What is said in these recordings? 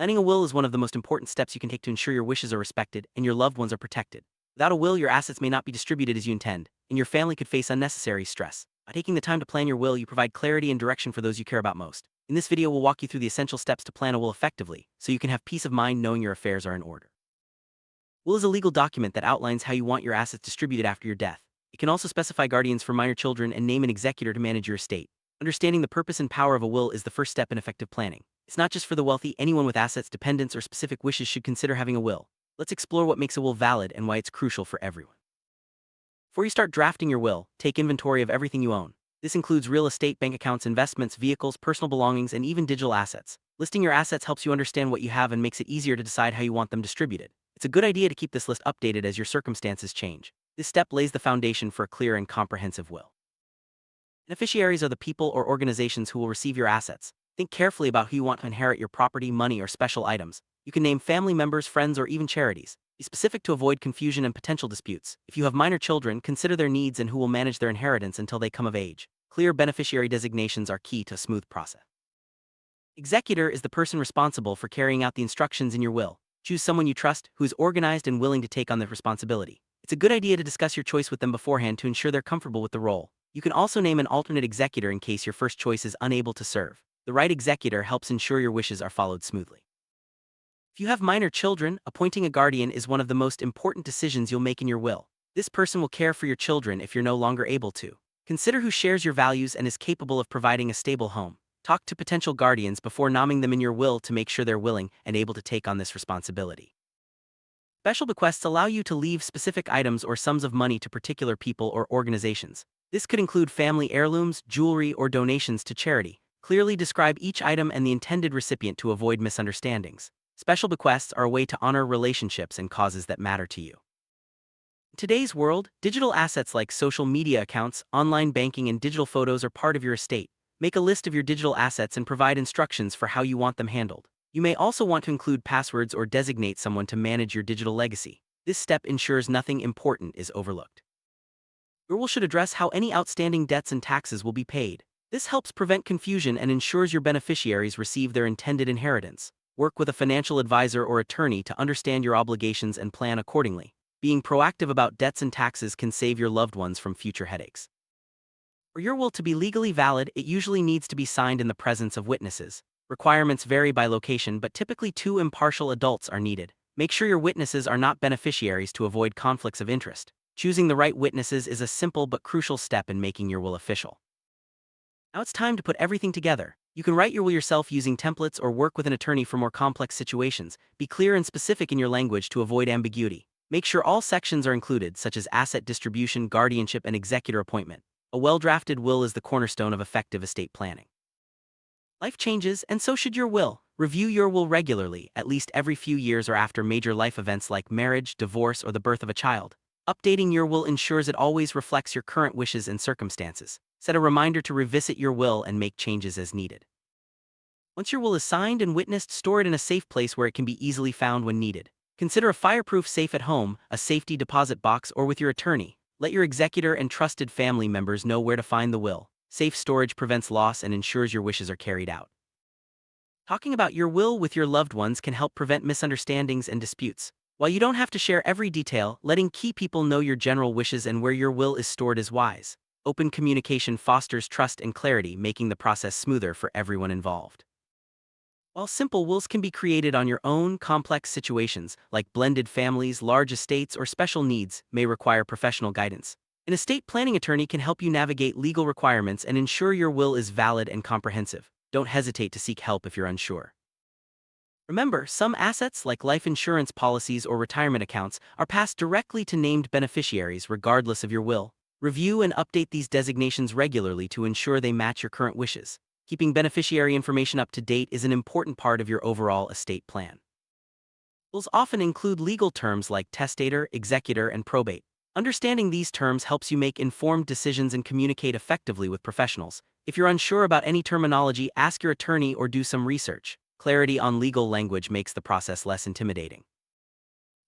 Planning a will is one of the most important steps you can take to ensure your wishes are respected and your loved ones are protected. Without a will, your assets may not be distributed as you intend, and your family could face unnecessary stress. By taking the time to plan your will, you provide clarity and direction for those you care about most. In this video, we'll walk you through the essential steps to plan a will effectively, so you can have peace of mind knowing your affairs are in order. Will is a legal document that outlines how you want your assets distributed after your death. It can also specify guardians for minor children and name an executor to manage your estate. Understanding the purpose and power of a will is the first step in effective planning. It's not just for the wealthy. Anyone with assets, dependents, or specific wishes should consider having a will. Let's explore what makes a will valid and why it's crucial for everyone. Before you start drafting your will, take inventory of everything you own. This includes real estate, bank accounts, investments, vehicles, personal belongings, and even digital assets. Listing your assets helps you understand what you have and makes it easier to decide how you want them distributed. It's a good idea to keep this list updated as your circumstances change. This step lays the foundation for a clear and comprehensive will. Beneficiaries are the people or organizations who will receive your assets. Think carefully about who you want to inherit your property, money, or special items. You can name family members, friends, or even charities. Be specific to avoid confusion and potential disputes. If you have minor children, consider their needs and who will manage their inheritance until they come of age. Clear beneficiary designations are key to a smooth process. Executor is the person responsible for carrying out the instructions in your will. Choose someone you trust, who is organized and willing to take on the responsibility. It's a good idea to discuss your choice with them beforehand to ensure they're comfortable with the role. You can also name an alternate executor in case your first choice is unable to serve. The right executor helps ensure your wishes are followed smoothly. If you have minor children, appointing a guardian is one of the most important decisions you'll make in your will. This person will care for your children if you're no longer able to. Consider who shares your values and is capable of providing a stable home. Talk to potential guardians before naming them in your will to make sure they're willing and able to take on this responsibility. Special bequests allow you to leave specific items or sums of money to particular people or organizations. This could include family heirlooms, jewelry, or donations to charity. Clearly describe each item and the intended recipient to avoid misunderstandings. Special bequests are a way to honor relationships and causes that matter to you. In today's world, digital assets like social media accounts, online banking, and digital photos are part of your estate. Make a list of your digital assets and provide instructions for how you want them handled. You may also want to include passwords or designate someone to manage your digital legacy. This step ensures nothing important is overlooked. Your will should address how any outstanding debts and taxes will be paid. This helps prevent confusion and ensures your beneficiaries receive their intended inheritance. Work with a financial advisor or attorney to understand your obligations and plan accordingly. Being proactive about debts and taxes can save your loved ones from future headaches. For your will to be legally valid, it usually needs to be signed in the presence of witnesses. Requirements vary by location, but typically 2 impartial adults are needed. Make sure your witnesses are not beneficiaries to avoid conflicts of interest. Choosing the right witnesses is a simple but crucial step in making your will official. Now it's time to put everything together. You can write your will yourself using templates or work with an attorney for more complex situations. Be clear and specific in your language to avoid ambiguity. Make sure all sections are included, such as asset distribution, guardianship, and executor appointment. A well-drafted will is the cornerstone of effective estate planning. Life changes, and so should your will. Review your will regularly, at least every few years or after major life events like marriage, divorce, or the birth of a child. Updating your will ensures it always reflects your current wishes and circumstances. Set a reminder to revisit your will and make changes as needed. Once your will is signed and witnessed, store it in a safe place where it can be easily found when needed. Consider a fireproof safe at home, a safety deposit box, or with your attorney. Let your executor and trusted family members know where to find the will. Safe storage prevents loss and ensures your wishes are carried out. Talking about your will with your loved ones can help prevent misunderstandings and disputes. While you don't have to share every detail, letting key people know your general wishes and where your will is stored is wise. Open communication fosters trust and clarity, making the process smoother for everyone involved. While simple wills can be created on your own, complex situations, like blended families, large estates, or special needs, may require professional guidance. An estate planning attorney can help you navigate legal requirements and ensure your will is valid and comprehensive. Don't hesitate to seek help if you're unsure. Remember, some assets, like life insurance policies or retirement accounts, are passed directly to named beneficiaries regardless of your will. Review and update these designations regularly to ensure they match your current wishes. Keeping beneficiary information up to date is an important part of your overall estate plan. Wills often include legal terms like testator, executor, and probate. Understanding these terms helps you make informed decisions and communicate effectively with professionals. If you're unsure about any terminology, ask your attorney or do some research. Clarity on legal language makes the process less intimidating.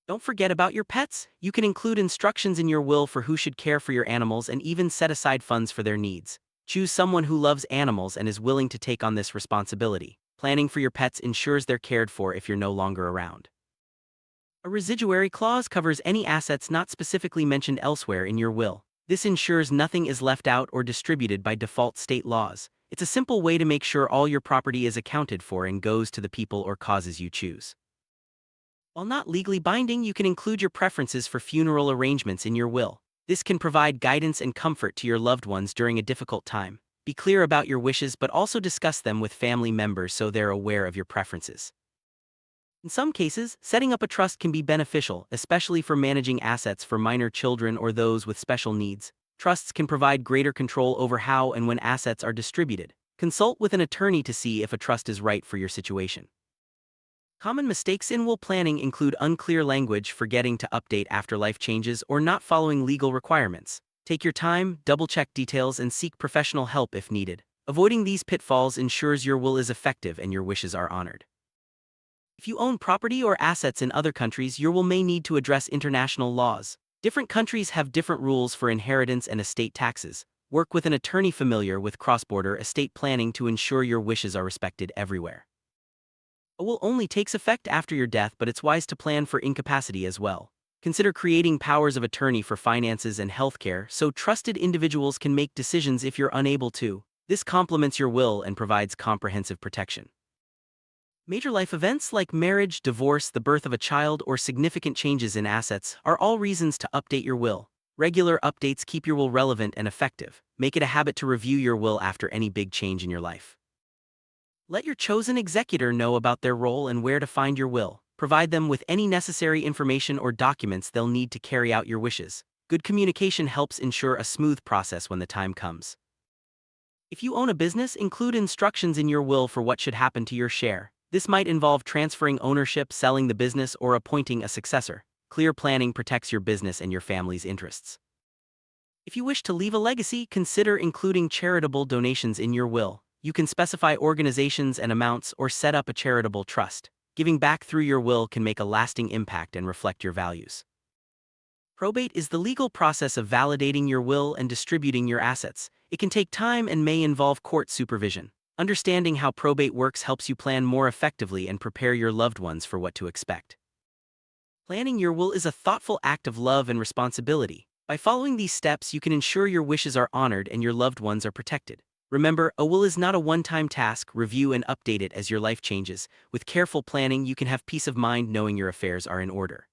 Don't forget about your pets. You can include instructions in your will for who should care for your animals and even set aside funds for their needs. Choose someone who loves animals and is willing to take on this responsibility. Planning for your pets ensures they're cared for if you're no longer around. A residuary clause covers any assets not specifically mentioned elsewhere in your will. This ensures nothing is left out or distributed by default state laws. It's a simple way to make sure all your property is accounted for and goes to the people or causes you choose. While not legally binding, you can include your preferences for funeral arrangements in your will. This can provide guidance and comfort to your loved ones during a difficult time. Be clear about your wishes, but also discuss them with family members so they're aware of your preferences. In some cases, setting up a trust can be beneficial, especially for managing assets for minor children or those with special needs. Trusts can provide greater control over how and when assets are distributed. Consult with an attorney to see if a trust is right for your situation. Common mistakes in will planning include unclear language, forgetting to update after life changes, or not following legal requirements. Take your time, double-check details, and seek professional help if needed. Avoiding these pitfalls ensures your will is effective and your wishes are honored. If you own property or assets in other countries, your will may need to address international laws. Different countries have different rules for inheritance and estate taxes. Work with an attorney familiar with cross-border estate planning to ensure your wishes are respected everywhere. A will only takes effect after your death, but it's wise to plan for incapacity as well. Consider creating powers of attorney for finances and healthcare so trusted individuals can make decisions if you're unable to. This complements your will and provides comprehensive protection. Major life events like marriage, divorce, the birth of a child, or significant changes in assets are all reasons to update your will. Regular updates keep your will relevant and effective. Make it a habit to review your will after any big change in your life. Let your chosen executor know about their role and where to find your will. Provide them with any necessary information or documents they'll need to carry out your wishes. Good communication helps ensure a smooth process when the time comes. If you own a business, include instructions in your will for what should happen to your share. This might involve transferring ownership, selling the business, or appointing a successor. Clear planning protects your business and your family's interests. If you wish to leave a legacy, consider including charitable donations in your will. You can specify organizations and amounts or set up a charitable trust. Giving back through your will can make a lasting impact and reflect your values. Probate is the legal process of validating your will and distributing your assets. It can take time and may involve court supervision. Understanding how probate works helps you plan more effectively and prepare your loved ones for what to expect. Planning your will is a thoughtful act of love and responsibility. By following these steps, you can ensure your wishes are honored and your loved ones are protected. Remember, a will is not a one-time task. Review and update it as your life changes. With careful planning, you can have peace of mind knowing your affairs are in order.